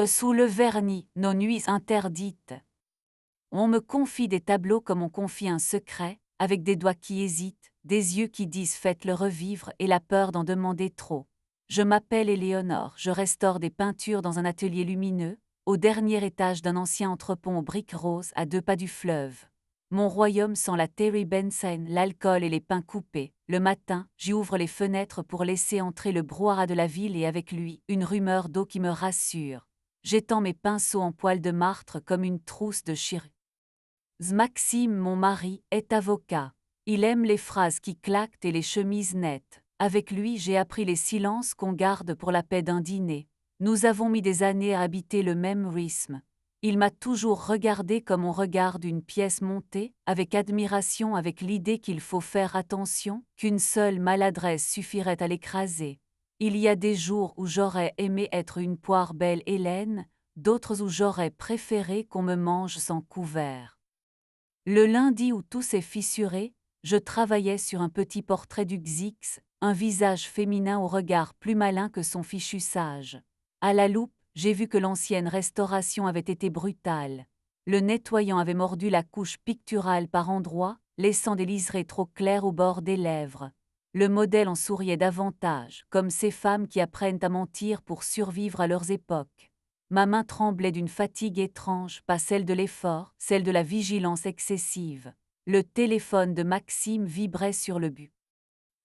Sous le vernis, nos nuits interdites. On me confie des tableaux comme on confie un secret, avec des doigts qui hésitent, des yeux qui disent faites-le revivre et la peur d'en demander trop. Je m'appelle Éléonore, je restaure des peintures dans un atelier lumineux, au dernier étage d'un ancien entrepôt aux briques roses à 2 pas du fleuve. Mon royaume sent la Terry Benson, l'alcool et les pains coupés. Le matin, j'y ouvre les fenêtres pour laisser entrer le brouhaha de la ville et avec lui, une rumeur d'eau qui me rassure. J'étends mes pinceaux en poils de martre comme une trousse de chirurgie. Maxime, mon mari, est avocat. Il aime les phrases qui claquent et les chemises nettes. Avec lui, j'ai appris les silences qu'on garde pour la paix d'un dîner. Nous avons mis des années à habiter le même rythme. Il m'a toujours regardé comme on regarde une pièce montée, avec admiration, avec l'idée qu'il faut faire attention, qu'une seule maladresse suffirait à l'écraser. Il y a des jours où j'aurais aimé être une poire belle Hélène, d'autres où j'aurais préféré qu'on me mange sans couvert. Le lundi où tout s'est fissuré, je travaillais sur un petit portrait du Xix, un visage féminin au regard plus malin que son fichu sage. À la loupe, j'ai vu que l'ancienne restauration avait été brutale. Le nettoyant avait mordu la couche picturale par endroits, laissant des liserés trop clairs au bord des lèvres. Le modèle en souriait davantage, comme ces femmes qui apprennent à mentir pour survivre à leurs époques. Ma main tremblait d'une fatigue étrange, pas celle de l'effort, celle de la vigilance excessive. Le téléphone de Maxime vibrait sur le but.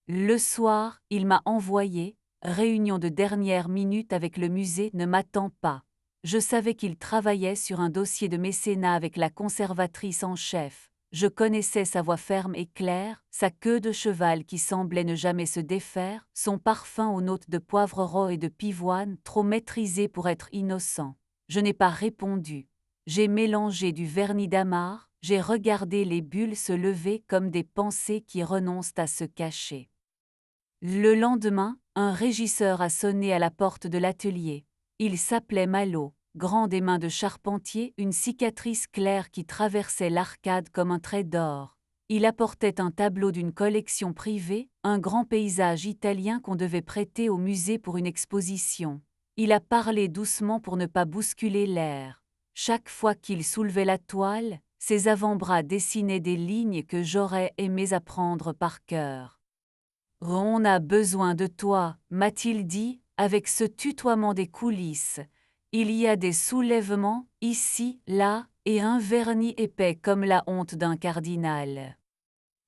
Le soir, il m'a envoyé « Réunion de dernière minute avec le musée ne m'attend pas ». Je savais qu'il travaillait sur un dossier de mécénat avec la conservatrice en chef. Je connaissais sa voix ferme et claire, sa queue de cheval qui semblait ne jamais se défaire, son parfum aux notes de poivrereau et de pivoine trop maîtrisé pour être innocent. Je n'ai pas répondu. J'ai mélangé du vernis d'amarre, j'ai regardé les bulles se lever comme des pensées qui renoncent à se cacher. Le lendemain, un régisseur a sonné à la porte de l'atelier. Il s'appelait Malo, grand des mains de charpentier, une cicatrice claire qui traversait l'arcade comme un trait d'or. Il apportait un tableau d'une collection privée, un grand paysage italien qu'on devait prêter au musée pour une exposition. Il a parlé doucement pour ne pas bousculer l'air. Chaque fois qu'il soulevait la toile, ses avant-bras dessinaient des lignes que j'aurais aimé apprendre par cœur. On a besoin de toi, m'a-t-il dit, avec ce tutoiement des coulisses. Il y a des soulèvements, ici, là, et un vernis épais comme la honte d'un cardinal.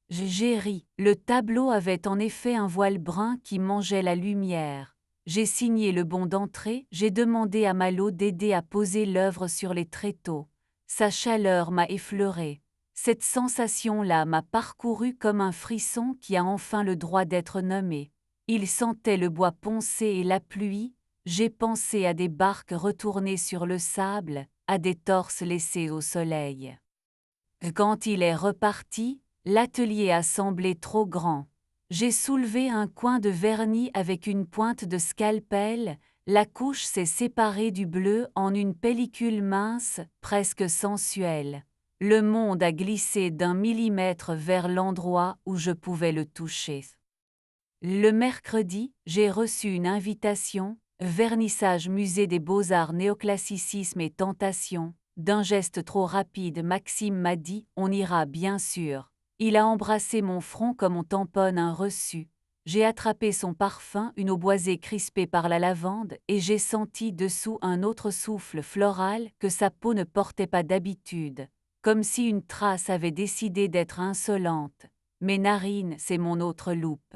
J'ai ri. Le tableau avait en effet un voile brun qui mangeait la lumière. J'ai signé le bon d'entrée, j'ai demandé à Malo d'aider à poser l'œuvre sur les tréteaux. Sa chaleur m'a effleuré. Cette sensation-là m'a parcouru comme un frisson qui a enfin le droit d'être nommé. Il sentait le bois poncé et la pluie, j'ai pensé à des barques retournées sur le sable, à des torses laissés au soleil. Quand il est reparti, l'atelier a semblé trop grand. J'ai soulevé un coin de vernis avec une pointe de scalpel, la couche s'est séparée du bleu en une pellicule mince, presque sensuelle. Le monde a glissé d'1 millimètre vers l'endroit où je pouvais le toucher. Le mercredi, j'ai reçu une invitation, vernissage musée des beaux-arts néoclassicisme et tentation. D'un geste trop rapide, Maxime m'a dit « On ira bien sûr ». Il a embrassé mon front comme on tamponne un reçu. J'ai attrapé son parfum, une eau boisée crispée par la lavande, et j'ai senti dessous un autre souffle floral que sa peau ne portait pas d'habitude, comme si une trace avait décidé d'être insolente. Mes narines, c'est mon autre loupe.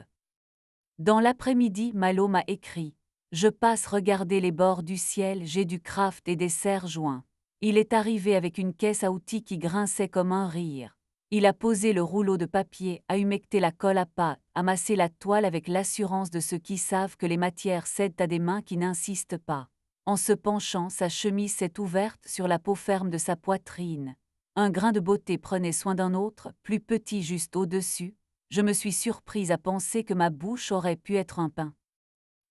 Dans l'après-midi, Malo m'a écrit « Je passe regarder les bords du ciel, j'ai du craft et des serre-joints ». Il est arrivé avec une caisse à outils qui grinçait comme un rire. Il a posé le rouleau de papier, a humecté la colle à pâte, amassé la toile avec l'assurance de ceux qui savent que les matières cèdent à des mains qui n'insistent pas. En se penchant, sa chemise s'est ouverte sur la peau ferme de sa poitrine. Un grain de beauté prenait soin d'un autre, plus petit juste au-dessus. Je me suis surprise à penser que ma bouche aurait pu être un pain.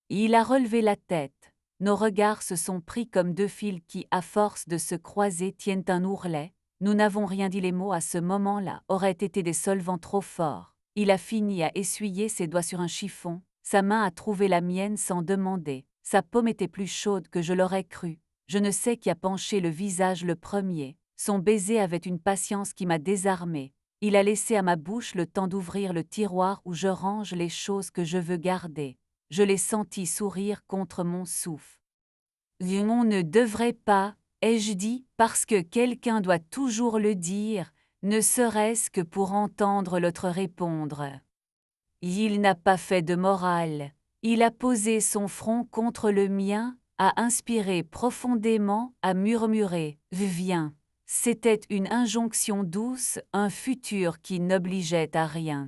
Il a relevé la tête. Nos regards se sont pris comme deux fils qui, à force de se croiser, tiennent un ourlet. Nous n'avons rien dit, les mots à ce moment-là auraient été des solvants trop forts. Il a fini à essuyer ses doigts sur un chiffon. Sa main a trouvé la mienne sans demander. Sa paume était plus chaude que je l'aurais cru. Je ne sais qui a penché le visage le premier. Son baiser avait une patience qui m'a désarmée. Il a laissé à ma bouche le temps d'ouvrir le tiroir où je range les choses que je veux garder. Je l'ai senti sourire contre mon souffle. On ne devrait pas, ai-je dit, parce que quelqu'un doit toujours le dire, ne serait-ce que pour entendre l'autre répondre. Il n'a pas fait de morale. Il a posé son front contre le mien, a inspiré profondément, a murmuré « Viens ». C'était une injonction douce, un futur qui n'obligeait à rien.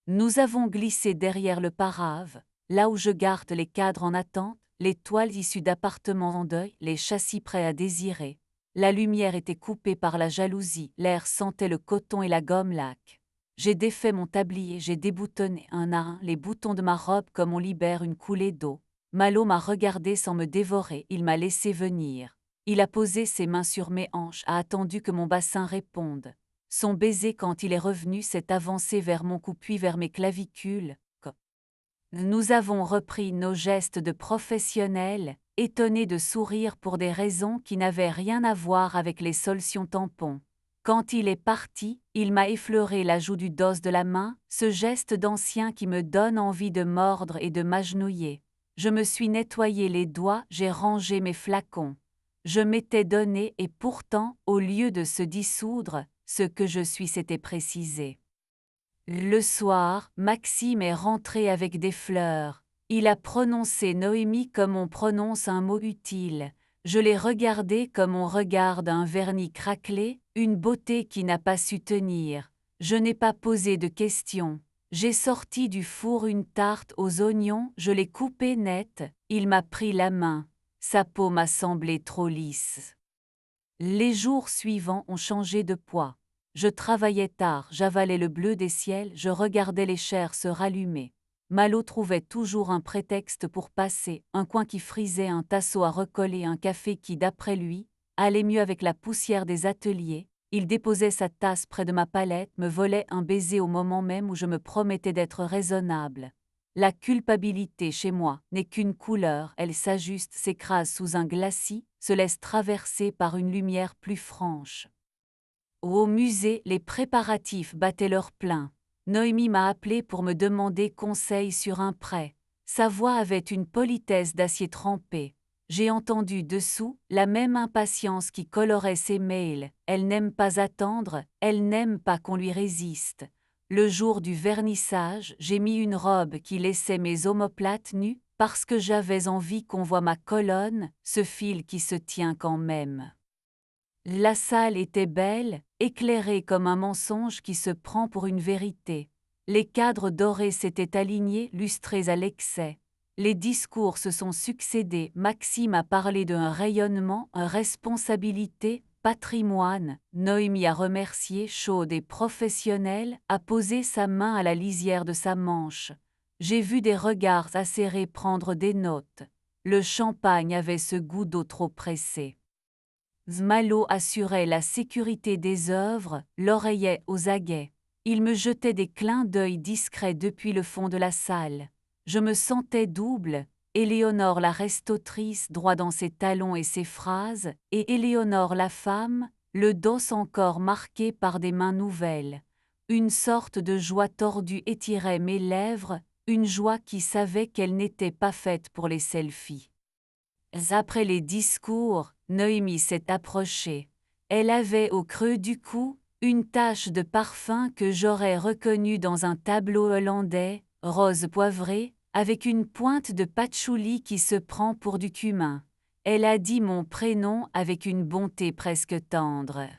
Nous avons glissé derrière le parave, là où je garde les cadres en attente, les toiles issues d'appartements en deuil, les châssis prêts à désirer. La lumière était coupée par la jalousie, l'air sentait le coton et la gomme laque. J'ai défait mon tablier, j'ai déboutonné un à un les boutons de ma robe comme on libère une coulée d'eau. Malo m'a regardé sans me dévorer, il m'a laissé venir. Il a posé ses mains sur mes hanches, a attendu que mon bassin réponde. Son baiser quand il est revenu s'est avancé vers mon cou puis vers mes clavicules. Nous avons repris nos gestes de professionnels, étonnés de sourire pour des raisons qui n'avaient rien à voir avec les solutions tampons. Quand il est parti, il m'a effleuré la joue du dos de la main, ce geste d'ancien qui me donne envie de mordre et de m'agenouiller. Je me suis nettoyé les doigts, j'ai rangé mes flacons. Je m'étais donné et pourtant, au lieu de se dissoudre, ce que je suis s'était précisé. Le soir, Maxime est rentré avec des fleurs. Il a prononcé Noémie comme on prononce un mot utile. Je l'ai regardé comme on regarde un vernis craquelé, une beauté qui n'a pas su tenir. Je n'ai pas posé de questions. J'ai sorti du four une tarte aux oignons, je l'ai coupée nette, il m'a pris la main. Sa peau m'a semblé trop lisse. Les jours suivants ont changé de poids. Je travaillais tard, j'avalais le bleu des ciels, je regardais les chairs se rallumer. Malo trouvait toujours un prétexte pour passer, un coin qui frisait, un tasseau à recoller, un café qui, d'après lui, allait mieux avec la poussière des ateliers. Il déposait sa tasse près de ma palette, me volait un baiser au moment même où je me promettais d'être raisonnable. La culpabilité chez moi n'est qu'une couleur, elle s'ajuste, s'écrase sous un glacis, se laisse traverser par une lumière plus franche. Au musée, les préparatifs battaient leur plein. Noémie m'a appelé pour me demander conseil sur un prêt. Sa voix avait une politesse d'acier trempé. J'ai entendu dessous la même impatience qui colorait ses mails. Elle n'aime pas attendre, elle n'aime pas qu'on lui résiste. Le jour du vernissage, j'ai mis une robe qui laissait mes omoplates nues parce que j'avais envie qu'on voie ma colonne, ce fil qui se tient quand même. La salle était belle, éclairée comme un mensonge qui se prend pour une vérité. Les cadres dorés s'étaient alignés, lustrés à l'excès. Les discours se sont succédés. Maxime a parlé d'un rayonnement, une responsabilité, patrimoine. Noémie a remercié, chaude et professionnelle, a posé sa main à la lisière de sa manche. J'ai vu des regards acérés prendre des notes. Le champagne avait ce goût d'eau trop pressée. Malo assurait la sécurité des œuvres, l'oreillait aux aguets. Il me jetait des clins d'œil discrets depuis le fond de la salle. Je me sentais double, Éléonore la restauratrice droit dans ses talons et ses phrases, et Éléonore la femme, le dos encore marqué par des mains nouvelles. Une sorte de joie tordue étirait mes lèvres, une joie qui savait qu'elle n'était pas faite pour les selfies. Après les discours, Noémie s'est approchée. Elle avait au creux du cou une tache de parfum que j'aurais reconnue dans un tableau hollandais, rose poivré, avec une pointe de patchouli qui se prend pour du cumin. Elle a dit mon prénom avec une bonté presque tendre.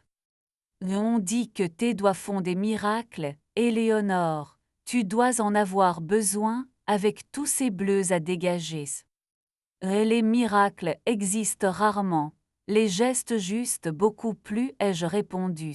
On dit que tes doigts font des miracles, Éléonore. Tu dois en avoir besoin, avec tous ces bleus à dégager. Les miracles existent rarement, les gestes justes beaucoup plus, ai-je répondu.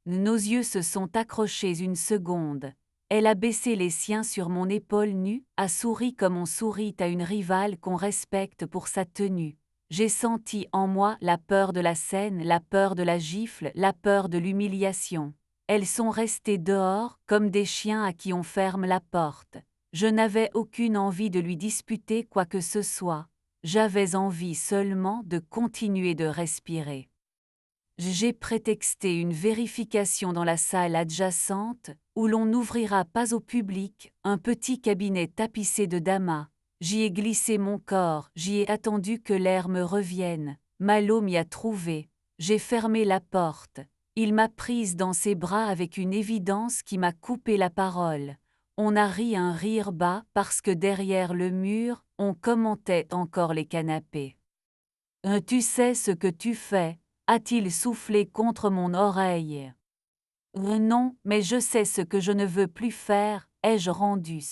Nos yeux se sont accrochés une seconde. Elle a baissé les siens sur mon épaule nue, a souri comme on sourit à une rivale qu'on respecte pour sa tenue. J'ai senti en moi la peur de la scène, la peur de la gifle, la peur de l'humiliation. Elles sont restées dehors, comme des chiens à qui on ferme la porte. Je n'avais aucune envie de lui disputer quoi que ce soit. j'avais envie seulement de continuer de respirer. J'ai prétexté une vérification dans la salle adjacente, où l'on n'ouvrira pas au public, un petit cabinet tapissé de damas. J'y ai glissé mon corps, j'y ai attendu que l'air me revienne. Malo m'y a trouvé. J'ai fermé la porte. Il m'a prise dans ses bras avec une évidence qui m'a coupé la parole. On a ri un rire bas parce que derrière le mur, on commentait encore les canapés. Tu sais ce que tu fais, a-t-il soufflé contre mon oreille. Non, mais je sais ce que je ne veux plus faire, ai-je rendu.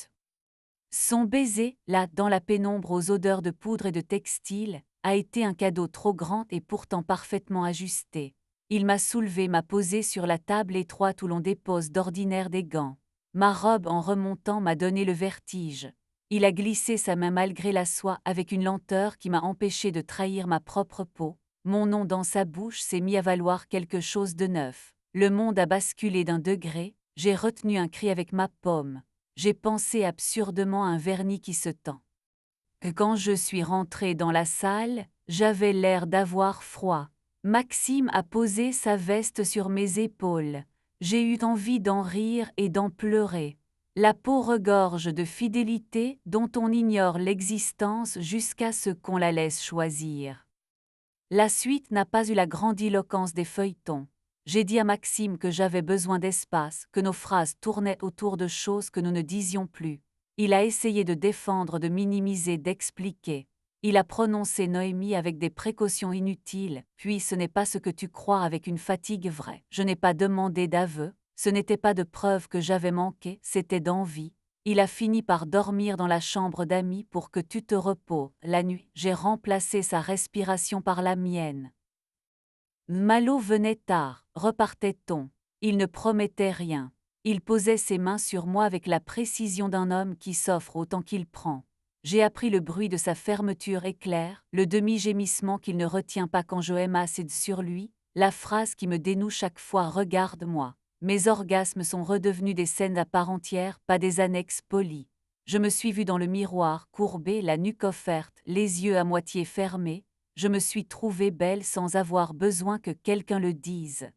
Son baiser, là, dans la pénombre aux odeurs de poudre et de textile, a été un cadeau trop grand et pourtant parfaitement ajusté. Il m'a soulevé, m'a posé sur la table étroite où l'on dépose d'ordinaire des gants. Ma robe en remontant m'a donné le vertige. Il a glissé sa main malgré la soie avec une lenteur qui m'a empêché de trahir ma propre peau. Mon nom dans sa bouche s'est mis à valoir quelque chose de neuf. Le monde a basculé d'un degré, j'ai retenu un cri avec ma paume. J'ai pensé absurdement à un vernis qui se tend. Quand je suis rentrée dans la salle, j'avais l'air d'avoir froid. Maxime a posé sa veste sur mes épaules. J'ai eu envie d'en rire et d'en pleurer. La peau regorge de fidélité dont on ignore l'existence jusqu'à ce qu'on la laisse choisir. La suite n'a pas eu la grandiloquence des feuilletons. J'ai dit à Maxime que j'avais besoin d'espace, que nos phrases tournaient autour de choses que nous ne disions plus. Il a essayé de défendre, de minimiser, d'expliquer. Il a prononcé Noémie avec des précautions inutiles, puis ce n'est pas ce que tu crois avec une fatigue vraie. Je n'ai pas demandé d'aveu, ce n'était pas de preuve que j'avais manqué, c'était d'envie. Il a fini par dormir dans la chambre d'amis pour que tu te reposes. La nuit, j'ai remplacé sa respiration par la mienne. Malo venait tard, repartait-on. Il ne promettait rien. Il posait ses mains sur moi avec la précision d'un homme qui s'offre autant qu'il prend. J'ai appris le bruit de sa fermeture éclair, le demi-gémissement qu'il ne retient pas quand je m'assieds sur lui, la phrase qui me dénoue chaque fois « Regarde-moi ». Mes orgasmes sont redevenus des scènes à part entière, pas des annexes polies. Je me suis vue dans le miroir, courbée, la nuque offerte, les yeux à moitié fermés. Je me suis trouvée belle sans avoir besoin que quelqu'un le dise.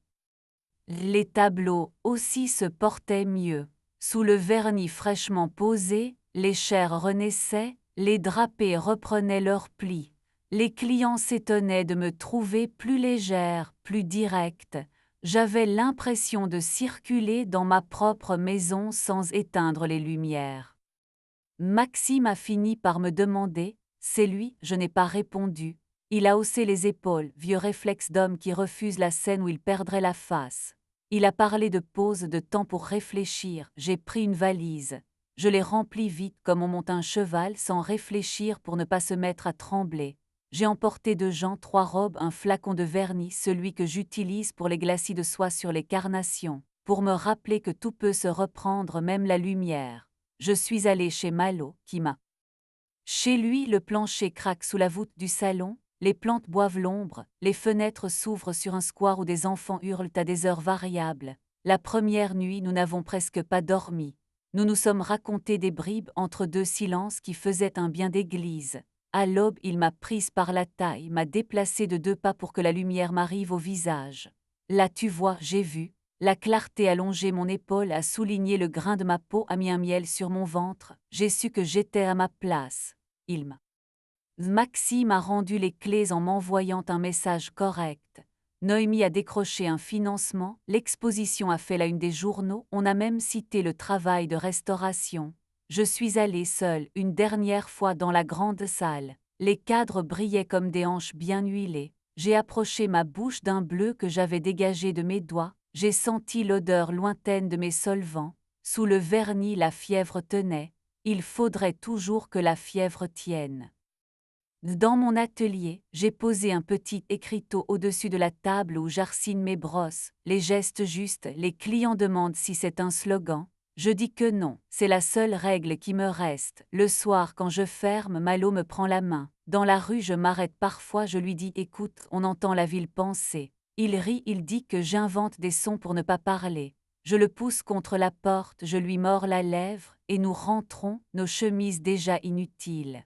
Les tableaux aussi se portaient mieux. Sous le vernis fraîchement posé, les chairs renaissaient, les drapés reprenaient leurs plis. Les clients s'étonnaient de me trouver plus légère, plus directe. J'avais l'impression de circuler dans ma propre maison sans éteindre les lumières. Maxime a fini par me demander, c'est lui, je n'ai pas répondu. Il a haussé les épaules, vieux réflexe d'homme qui refuse la scène où il perdrait la face. Il a parlé de pause, de temps pour réfléchir, j'ai pris une valise. Je l'ai remplie vite comme on monte un cheval sans réfléchir pour ne pas se mettre à trembler. J'ai emporté 2 gants, 3 robes, un flacon de vernis, celui que j'utilise pour les glacis de soie sur les carnations, pour me rappeler que tout peut se reprendre, même la lumière. Je suis allée chez Malo, qui m'a. Chez lui, le plancher craque sous la voûte du salon, les plantes boivent l'ombre, les fenêtres s'ouvrent sur un square où des enfants hurlent à des heures variables. La première nuit, nous n'avons presque pas dormi. Nous nous sommes racontés des bribes entre 2 silences qui faisaient un bien d'église. À l'aube, il m'a prise par la taille, m'a déplacée de 2 pas pour que la lumière m'arrive au visage. Là tu vois, j'ai vu. La clarté a longé mon épaule, a souligné le grain de ma peau, a mis un miel sur mon ventre. J'ai su que j'étais à ma place. Il m'a. Maxime a rendu les clés en m'envoyant un message correct. Noémie a décroché un financement, l'exposition a fait la une des journaux, on a même cité le travail de restauration. Je suis allée seule une dernière fois dans la grande salle. Les cadres brillaient comme des hanches bien huilées. J'ai approché ma bouche d'un bleu que j'avais dégagé de mes doigts. J'ai senti l'odeur lointaine de mes solvants. Sous le vernis, la fièvre tenait. Il faudrait toujours que la fièvre tienne. Dans mon atelier, j'ai posé un petit écriteau au-dessus de la table où j'arsigne mes brosses, les gestes justes, les clients demandent si c'est un slogan. Je dis que non, c'est la seule règle qui me reste. Le soir, quand je ferme, Malo me prend la main. Dans la rue, je m'arrête parfois, je lui dis « Écoute, on entend la ville penser ». Il rit, il dit que j'invente des sons pour ne pas parler. Je le pousse contre la porte, je lui mords la lèvre, et nous rentrons, nos chemises déjà inutiles.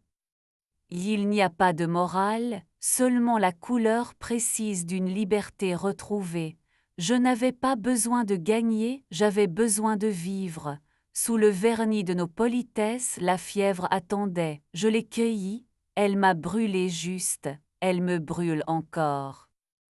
Il n'y a pas de morale, seulement la couleur précise d'une liberté retrouvée. Je n'avais pas besoin de gagner, j'avais besoin de vivre. Sous le vernis de nos politesses, la fièvre attendait. Je l'ai cueillie, elle m'a brûlé juste, elle me brûle encore.